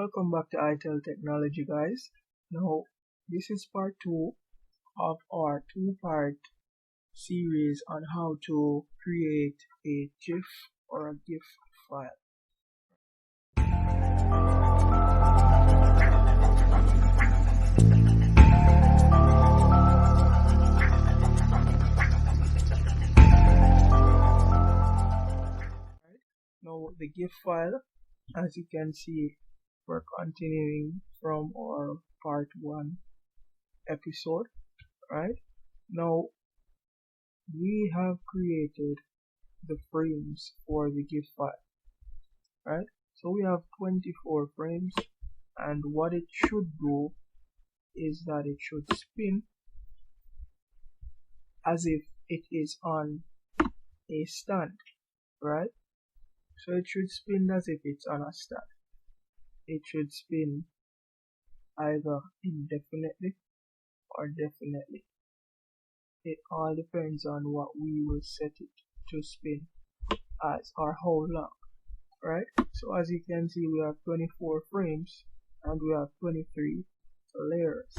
Welcome back to iTel Technology, guys. Now, this is part 2 of our two-part series on how to create a GIF or a GIF file. Now, the GIF file, as you can see, we're continuing from our part 1 episode, right? Now, we have created the frames for the GIF file, right? So we have 24 frames, and what it should do is that it should spin as if it is on a stand, right? So it should spin as if it's on a stand. It should spin either indefinitely or definitely. It all depends on what we will set it to spin as or how long, right? So as you can see, we have 24 frames and we have 23 layers.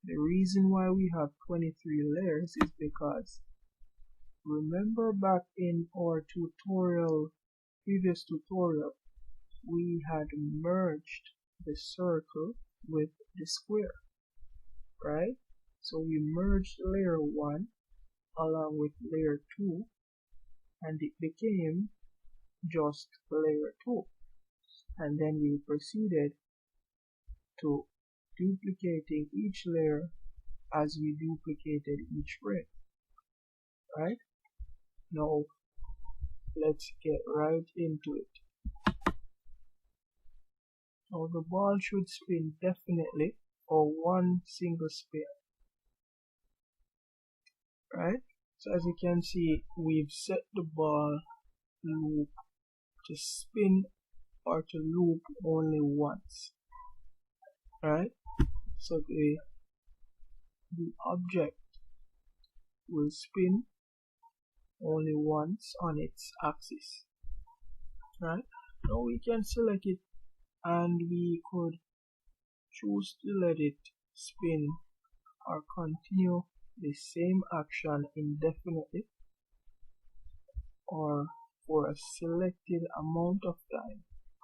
The reason why we have 23 layers is because remember back in our previous tutorial, we had merged the circle with the square, right? So we merged layer 1 along with layer 2 and it became just layer 2, and then we proceeded to duplicating each layer as we duplicated each frame, right? Now let's get right into it. Now the ball should spin definitely for one single spin, right? So as you can see, we've set the ball loop to spin or to loop only once, right? So the object will spin only once on its axis, right? Now we can select it and we could choose to let it spin or continue the same action indefinitely or for a selected amount of time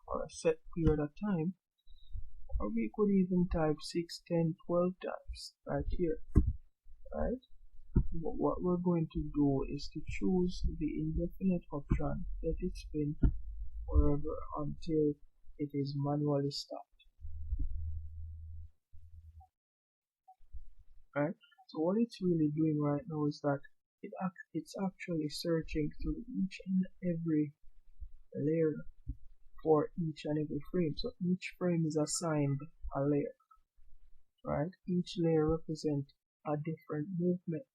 or a set period of time, or we could even type 6, 10, 12 times right here, right? But what we're going to do is to choose the indefinite option, let it spin forever until it is manually stopped, right? So what it's really doing right now is that it's actually searching through each and every layer for each and every frame. So each frame is assigned a layer, right? Each layer represents a different movement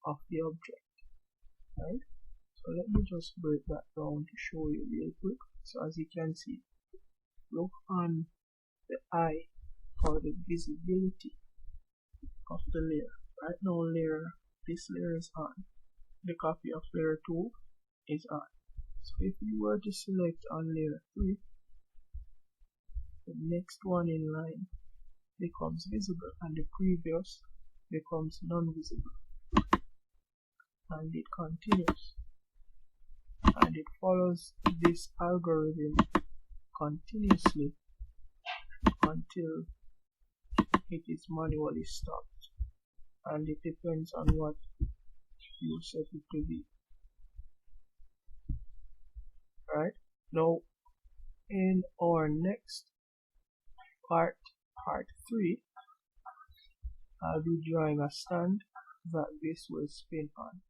of the object, right? So let me just break that down to show you real quick. So as you can see, look on the eye or the visibility of the layer. Right now this layer is on. The copy of layer 2 is on. So if you were to select on layer 3, the next one in line becomes visible and the previous becomes non-visible, and it continues and it follows this algorithm continuously until it is manually stopped, and it depends on what you set it to be, right? Now in our next part 3, I'll be drawing a stand that this will spin on.